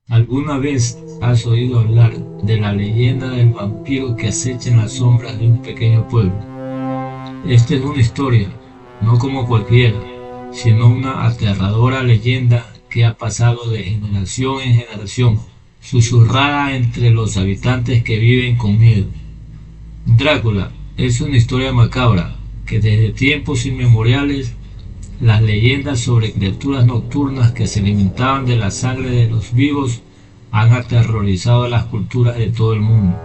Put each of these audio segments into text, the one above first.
¿Alguna vez has oído hablar de la leyenda del vampiro que acecha en las sombras de un pequeño pueblo? Esta es una historia, no como cualquiera, sino una aterradora leyenda que ha pasado de generación en generación, susurrada entre los habitantes que viven con miedo. Drácula es una historia macabra que desde tiempos inmemoriales las leyendas sobre criaturas nocturnas que se alimentaban de la sangre de los vivos han aterrorizado las culturas de todo el mundo.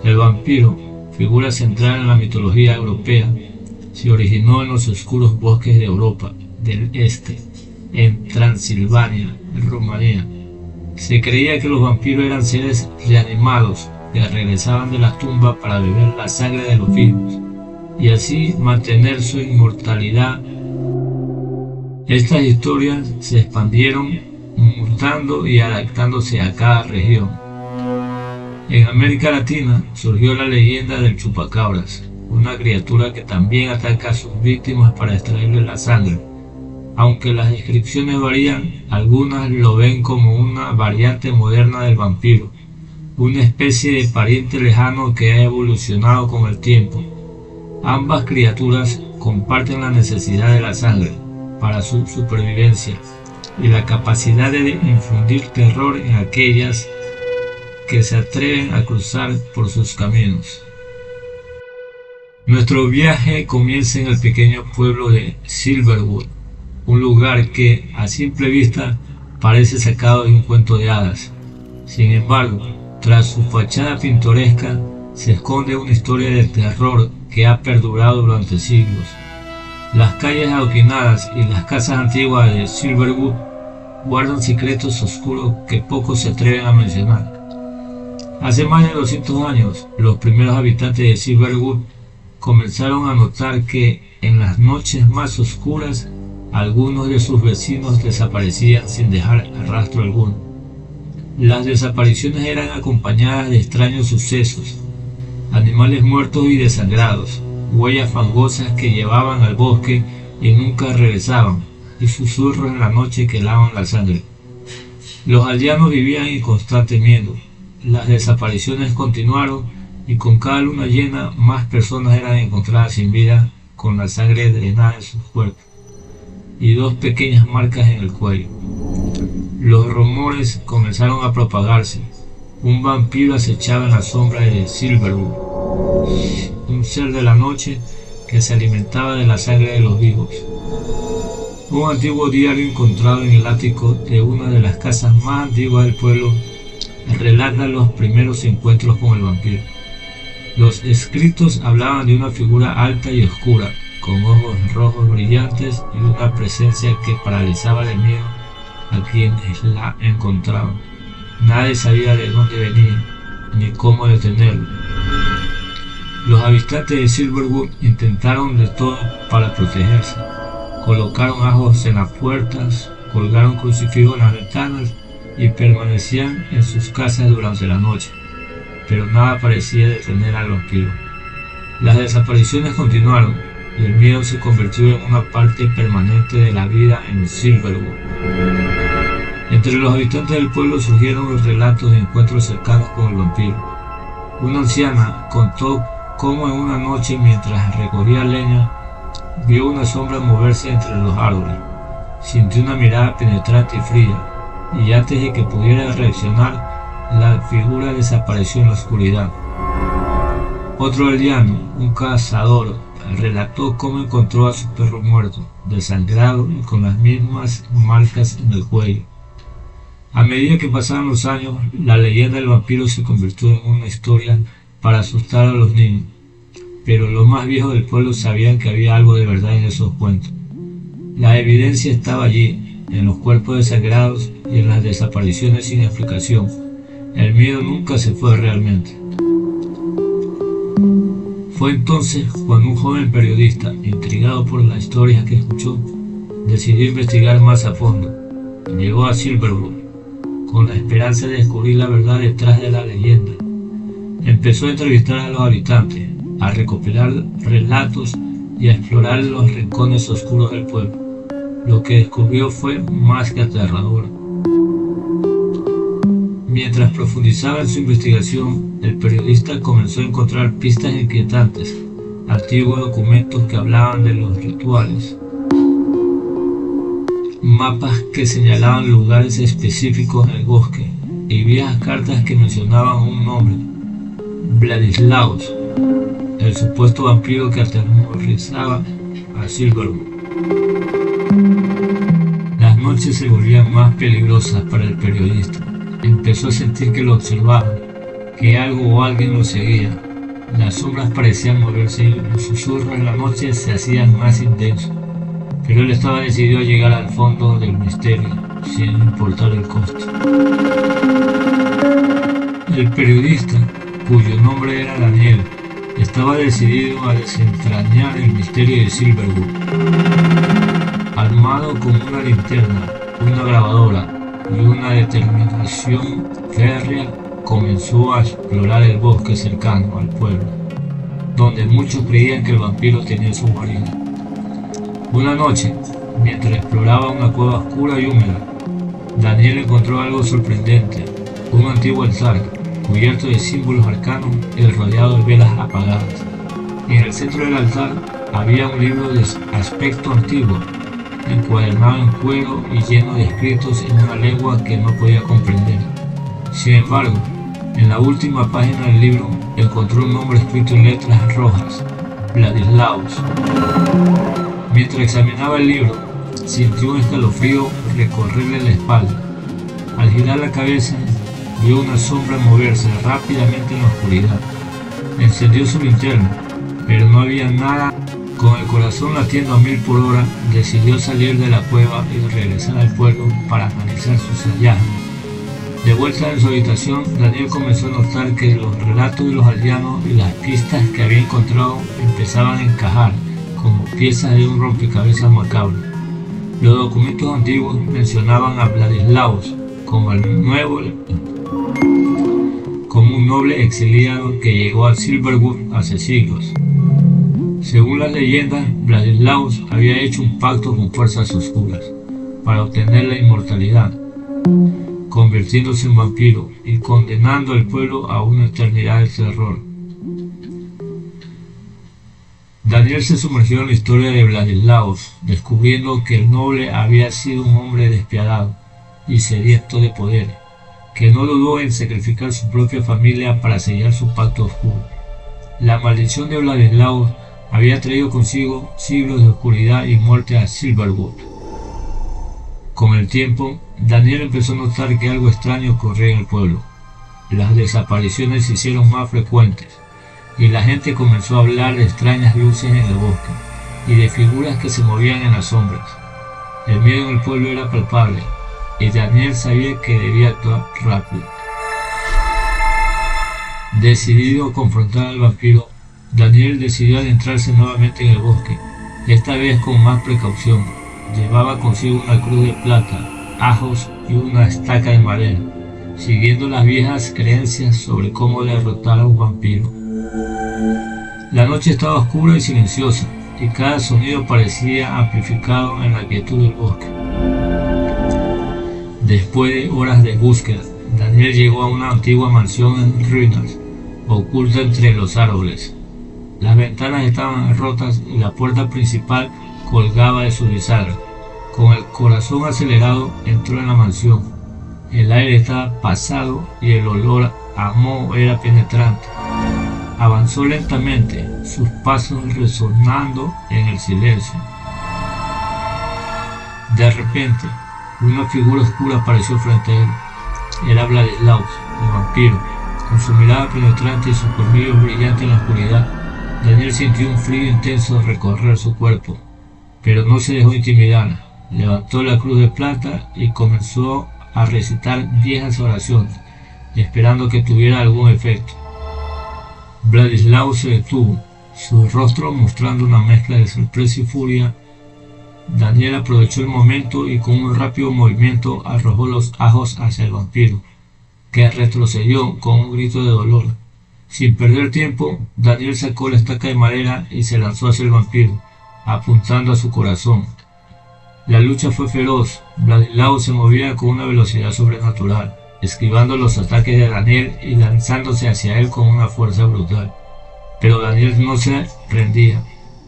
El vampiro, figura central en la mitología europea, se originó en los oscuros bosques de Europa del Este, en Transilvania, en Rumanía. Se creía que los vampiros eran seres reanimados que regresaban de la tumba para beber la sangre de los vivos y así mantener su inmortalidad. Estas historias se expandieron, mutando y adaptándose a cada región. En América Latina surgió la leyenda del chupacabras, una criatura que también ataca a sus víctimas para extraerles la sangre. Aunque las descripciones varían, algunas lo ven como una variante moderna del vampiro, una especie de pariente lejano que ha evolucionado con el tiempo. Ambas criaturas comparten la necesidad de la sangre para su supervivencia y la capacidad de infundir terror en aquellas que se atreven a cruzar por sus caminos. Nuestro viaje comienza en el pequeño pueblo de Silverwood, un lugar que a simple vista parece sacado de un cuento de hadas. Sin embargo, tras su fachada pintoresca se esconde una historia de terror que ha perdurado durante siglos. Las calles adoquinadas y las casas antiguas de Silverwood guardan secretos oscuros que pocos se atreven a mencionar. Hace más de 200 años, los primeros habitantes de Silverwood comenzaron a notar que en las noches más oscuras algunos de sus vecinos desaparecían sin dejar rastro alguno. Las desapariciones eran acompañadas de extraños sucesos, animales muertos y desangrados, huellas fangosas que llevaban al bosque y nunca regresaban, y susurros en la noche que helaban la sangre. Los aldeanos vivían en constante miedo. Las desapariciones continuaron y con cada luna llena más personas eran encontradas sin vida con la sangre drenada en sus cuerpos y dos pequeñas marcas en el cuello. Los rumores comenzaron a propagarse. Un vampiro acechaba en la sombra de Silverwood, un ser de la noche que se alimentaba de la sangre de los vivos. Un antiguo diario encontrado en el ático de una de las casas más antiguas del pueblo relata los primeros encuentros con el vampiro. Los escritos hablaban de una figura alta y oscura, con ojos rojos brillantes y una presencia que paralizaba de miedo a quienes la encontraban. Nadie sabía de dónde venía, ni cómo detenerlo. Los habitantes de Silverwood intentaron de todo para protegerse. Colocaron ajos en las puertas, colgaron crucifijos en las ventanas y permanecían en sus casas durante la noche, pero nada parecía detener al vampiro. Las desapariciones continuaron y el miedo se convirtió en una parte permanente de la vida en Silverwood. Entre los habitantes del pueblo surgieron los relatos de encuentros cercanos con el vampiro. Una anciana contó cómo en una noche mientras recogía leña vio una sombra moverse entre los árboles. Sintió una mirada penetrante y fría, y antes de que pudiera reaccionar, la figura desapareció en la oscuridad. Otro aldeano, un cazador, relató cómo encontró a su perro muerto, desangrado y con las mismas marcas en el cuello. A medida que pasaban los años, la leyenda del vampiro se convirtió en una historia para asustar a los niños, pero los más viejos del pueblo sabían que había algo de verdad en esos cuentos. La evidencia estaba allí, en los cuerpos desangrados y en las desapariciones sin explicación. El miedo nunca se fue realmente. Fue entonces cuando un joven periodista, intrigado por las historias que escuchó, decidió investigar más a fondo. Llegó a Silverwood con la esperanza de descubrir la verdad detrás de la leyenda. Empezó a entrevistar a los habitantes, a recopilar relatos y a explorar los rincones oscuros del pueblo. Lo que descubrió fue más que aterrador. Mientras profundizaba en su investigación, el periodista comenzó a encontrar pistas inquietantes, antiguos documentos que hablaban de los rituales, mapas que señalaban lugares específicos en el bosque y viejas cartas que mencionaban un nombre: Vladislaus, el supuesto vampiro que aterrorizaba a Silverwood. Las noches se volvían más peligrosas para el periodista. Empezó a sentir que lo observaban, que algo o alguien lo seguía. Las sombras parecían moverse y los susurros en la noche se hacían más intensos. Pero él estaba decidido a llegar al fondo del misterio, sin importar el costo. El periodista, cuyo nombre era Daniel, estaba decidido a desentrañar el misterio de Silverwood. Armado con una linterna, una grabadora y una determinación férrea, comenzó a explorar el bosque cercano al pueblo, donde muchos creían que el vampiro tenía su guarida. Una noche, mientras exploraba una cueva oscura y húmeda, Daniel encontró algo sorprendente: un antiguo altar, cubierto de símbolos arcanos y rodeado de velas apagadas. En el centro del altar había un libro de aspecto antiguo, encuadernado en cuero y lleno de escritos en una lengua que no podía comprender. Sin embargo, en la última página del libro encontró un nombre escrito en letras rojas: Vladislaus. Mientras examinaba el libro, sintió un escalofrío recorrerle la espalda. Al girar la cabeza, vio una sombra moverse rápidamente en la oscuridad. Encendió su linterna, pero no había nada. Con el corazón latiendo a 1000 por hora, decidió salir de la cueva y regresar al pueblo para analizar sus hallazgos. De vuelta en su habitación, Daniel comenzó a notar que los relatos de los aldeanos y las pistas que había encontrado empezaban a encajar como piezas de un rompecabezas macabro. Los documentos antiguos mencionaban a Vladislaus como un noble exiliado que llegó a Silverwood hace siglos. Según las leyendas, Vladislaus había hecho un pacto con fuerzas oscuras para obtener la inmortalidad, convirtiéndose en vampiro y condenando al pueblo a una eternidad de terror. Daniel se sumergió en la historia de Vladislaus, descubriendo que el noble había sido un hombre despiadado y sediento de poder, que no dudó en sacrificar su propia familia para sellar su pacto oscuro. La maldición de Vladislaus había traído consigo siglos de oscuridad y muerte a Silverwood. Con el tiempo, Daniel empezó a notar que algo extraño ocurría en el pueblo. Las desapariciones se hicieron más frecuentes, y la gente comenzó a hablar de extrañas luces en el bosque y de figuras que se movían en las sombras. El miedo en el pueblo era palpable, y Daniel sabía que debía actuar rápido. Decidido a confrontar al vampiro, Daniel decidió adentrarse nuevamente en el bosque, esta vez con más precaución. Llevaba consigo una cruz de plata, ajos y una estaca de madera, siguiendo las viejas creencias sobre cómo derrotar a un vampiro. La noche estaba oscura y silenciosa, y cada sonido parecía amplificado en la quietud del bosque. Después de horas de búsqueda, Daniel llegó a una antigua mansión en ruinas, oculta entre los árboles. Las ventanas estaban rotas y la puerta principal colgaba de su bisagra. Con el corazón acelerado entró en la mansión. El aire estaba pasado y el olor a moho era penetrante. Avanzó lentamente, sus pasos resonando en el silencio. De repente, una figura oscura apareció frente a él. Era Vladislaus, el vampiro, con su mirada penetrante y sus colmillos brillantes en la oscuridad. Daniel sintió un frío intenso recorrer su cuerpo, pero no se dejó intimidar. Levantó la cruz de plata y comenzó a recitar viejas oraciones, esperando que tuviera algún efecto. Vladislaus se detuvo, su rostro mostrando una mezcla de sorpresa y furia. Daniel aprovechó el momento y con un rápido movimiento arrojó los ajos hacia el vampiro, que retrocedió con un grito de dolor. Sin perder tiempo, Daniel sacó la estaca de madera y se lanzó hacia el vampiro, apuntando a su corazón. La lucha fue feroz. Vladislaus se movía con una velocidad sobrenatural, esquivando los ataques de Daniel y lanzándose hacia él con una fuerza brutal. Pero Daniel no se rendía.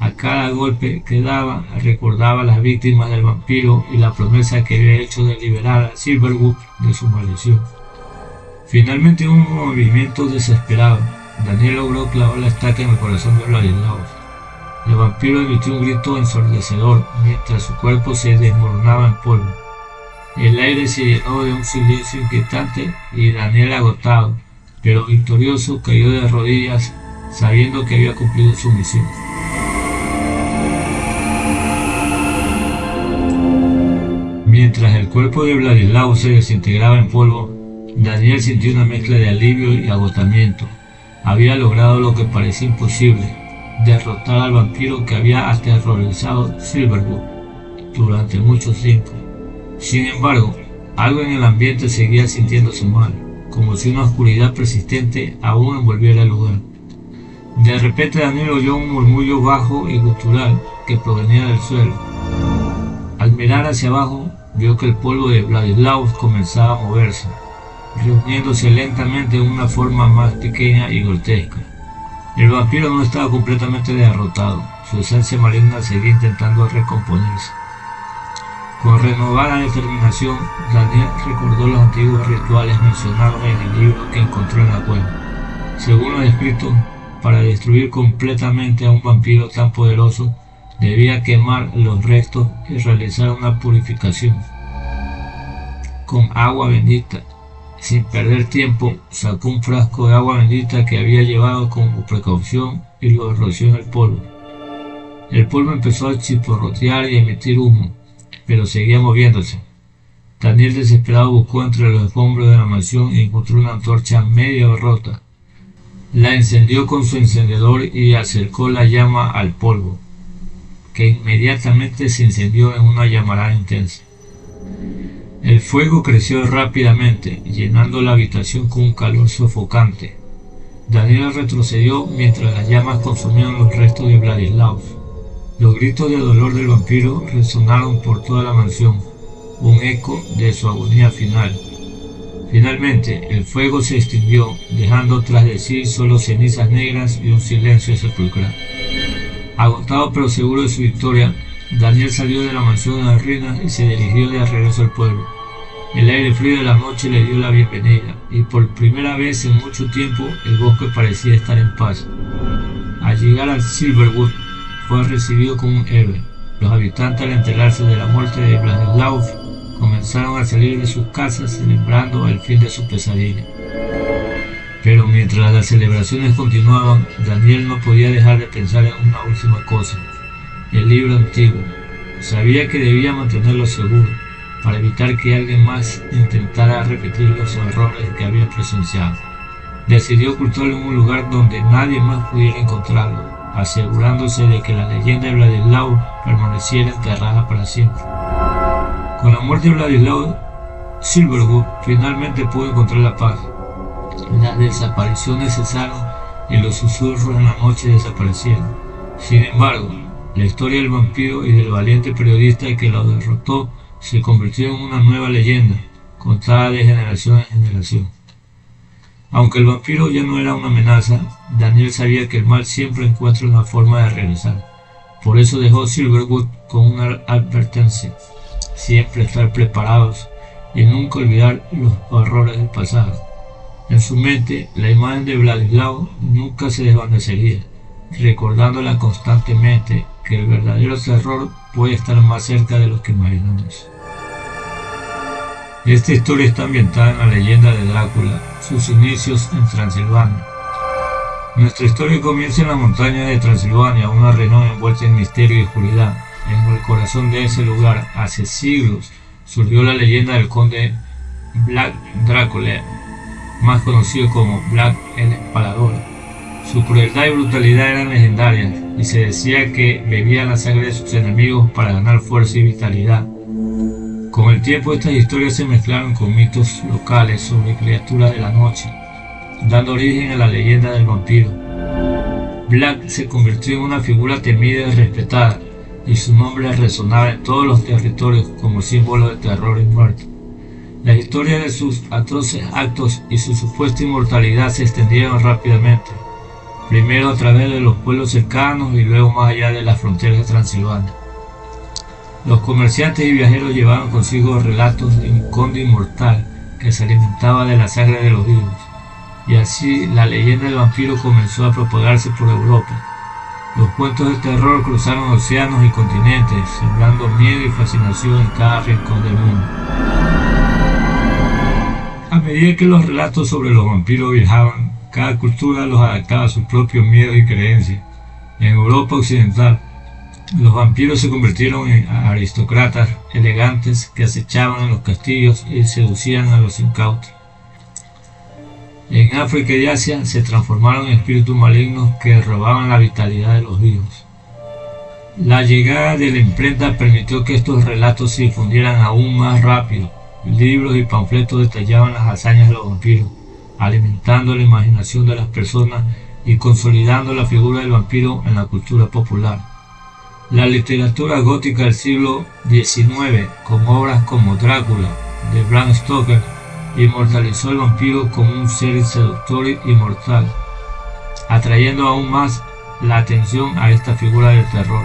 A cada golpe que daba recordaba a las víctimas del vampiro y la promesa que había hecho de liberar a Silverwood de su maldición. Finalmente, en un movimiento desesperado, Daniel logró clavar la estaca en el corazón de Vladislav. El vampiro emitió un grito ensordecedor mientras su cuerpo se desmoronaba en polvo. El aire se llenó de un silencio inquietante y Daniel, agotado pero victorioso, cayó de rodillas sabiendo que había cumplido su misión. Mientras el cuerpo de Vladislav se desintegraba en polvo, Daniel sintió una mezcla de alivio y agotamiento. Había logrado lo que parecía imposible: derrotar al vampiro que había aterrorizado Silverwood durante mucho tiempo. Sin embargo, algo en el ambiente seguía sintiéndose mal, como si una oscuridad persistente aún envolviera el lugar. De repente Daniel oyó un murmullo bajo y gutural que provenía del suelo. Al mirar hacia abajo, vio que el polvo de Vladislav comenzaba a moverse, reuniéndose lentamente en una forma más pequeña y grotesca. El vampiro no estaba completamente derrotado, su esencia maligna seguía intentando recomponerse. Con renovada determinación, Daniel recordó los antiguos rituales mencionados en el libro que encontró en la cueva. Según lo escrito, para destruir completamente a un vampiro tan poderoso, debía quemar los restos y realizar una purificación con agua bendita. Sin perder tiempo, sacó un frasco de agua bendita que había llevado como precaución y lo roció en el polvo. El polvo empezó a chisporrotear y emitir humo, pero seguía moviéndose. Daniel, desesperado, buscó entre los escombros de la mansión y encontró una antorcha medio rota. La encendió con su encendedor y acercó la llama al polvo, que inmediatamente se incendió en una llamarada intensa. El fuego creció rápidamente, llenando la habitación con un calor sofocante. Daniel retrocedió mientras las llamas consumían los restos de Vladislav. Los gritos de dolor del vampiro resonaron por toda la mansión, un eco de su agonía final. Finalmente, el fuego se extinguió, dejando tras de sí solo cenizas negras y un silencio sepulcral. Agotado pero seguro de su victoria, Daniel salió de la mansión de ruinas y se dirigió de regreso al pueblo. El aire frío de la noche le dio la bienvenida, y por primera vez en mucho tiempo el bosque parecía estar en paz. Al llegar a Silverwood, fue recibido como un héroe. Los habitantes, al enterarse de la muerte de Vladislav, comenzaron a salir de sus casas celebrando el fin de su pesadilla. Pero mientras las celebraciones continuaban, Daniel no podía dejar de pensar en una última cosa: el libro antiguo. Sabía que debía mantenerlo seguro, para evitar que alguien más intentara repetir los errores que había presenciado. Decidió ocultarlo en un lugar donde nadie más pudiera encontrarlo, asegurándose de que la leyenda de Vladislav permaneciera enterrada para siempre. Con la muerte de Vladislav, Silverwood finalmente pudo encontrar la paz. Las desapariciones cesaron y los susurros en la noche desaparecieron. Sin embargo, la historia del vampiro y del valiente periodista que lo derrotó se convirtió en una nueva leyenda, contada de generación en generación. Aunque el vampiro ya no era una amenaza, Daniel sabía que el mal siempre encuentra una forma de regresar. Por eso dejó Silverwood con una advertencia: siempre estar preparados y nunca olvidar los horrores del pasado. En su mente, la imagen de Vladislav nunca se desvanecería, recordándola constantemente que el verdadero terror puede estar más cerca de lo que imaginamos. Esta historia está ambientada en la leyenda de Drácula, sus inicios en Transilvania. Nuestra historia comienza en la montaña de Transilvania, una región envuelta en misterio y oscuridad. En el corazón de ese lugar, hace siglos, surgió la leyenda del conde Vlad Drácula, más conocido como Vlad el Empalador. Su crueldad y brutalidad eran legendarias, y se decía que bebía la sangre de sus enemigos para ganar fuerza y vitalidad. Con el tiempo, estas historias se mezclaron con mitos locales sobre criaturas de la noche, dando origen a la leyenda del vampiro. Vlad se convirtió en una figura temida y respetada, y su nombre resonaba en todos los territorios como símbolo de terror y muerte. Las historias de sus atroces actos y su supuesta inmortalidad se extendieron rápidamente, primero a través de los pueblos cercanos y luego más allá de las fronteras de Transilvania. Los comerciantes y viajeros llevaban consigo relatos de un conde inmortal que se alimentaba de la sangre de los vivos, y así la leyenda del vampiro comenzó a propagarse por Europa. Los cuentos de terror cruzaron océanos y continentes, sembrando miedo y fascinación en cada rincón del mundo. A medida que los relatos sobre los vampiros viajaban, cada cultura los adaptaba a sus propios miedos y creencias. En Europa occidental, los vampiros se convirtieron en aristócratas elegantes que acechaban en los castillos y seducían a los incautos. En África y Asia se transformaron en espíritus malignos que robaban la vitalidad de los vivos. La llegada de la imprenta permitió que estos relatos se difundieran aún más rápido. Libros y panfletos detallaban las hazañas de los vampiros, alimentando la imaginación de las personas y consolidando la figura del vampiro en la cultura popular. La literatura gótica del siglo XIX, con obras como Drácula, de Bram Stoker, inmortalizó al vampiro como un ser seductor y mortal, atrayendo aún más la atención a esta figura del terror.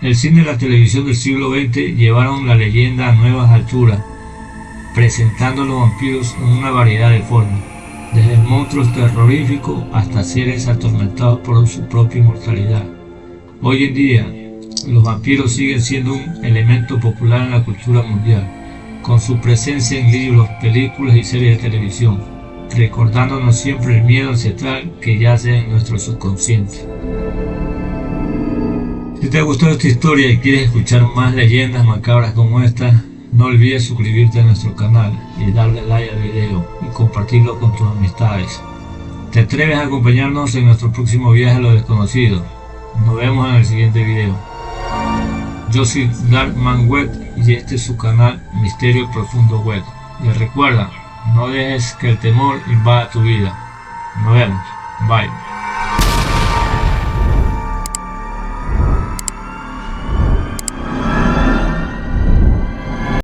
El cine y la televisión del siglo XX llevaron la leyenda a nuevas alturas, presentando a los vampiros en una variedad de formas, desde monstruos terroríficos hasta seres atormentados por su propia inmortalidad. Hoy en día, los vampiros siguen siendo un elemento popular en la cultura mundial, con su presencia en libros, películas y series de televisión, recordándonos siempre el miedo ancestral que yace en nuestro subconsciente. Si te ha gustado esta historia y quieres escuchar más leyendas macabras como esta, no olvides suscribirte a nuestro canal y darle like al video y compartirlo con tus amistades. ¿Te atreves a acompañarnos en nuestro próximo viaje a lo desconocido? Nos vemos en el siguiente video. Yo soy Darkman Web y este es su canal Misterio Profundo Web. Y recuerda, no dejes que el temor invada tu vida. Nos vemos. Bye.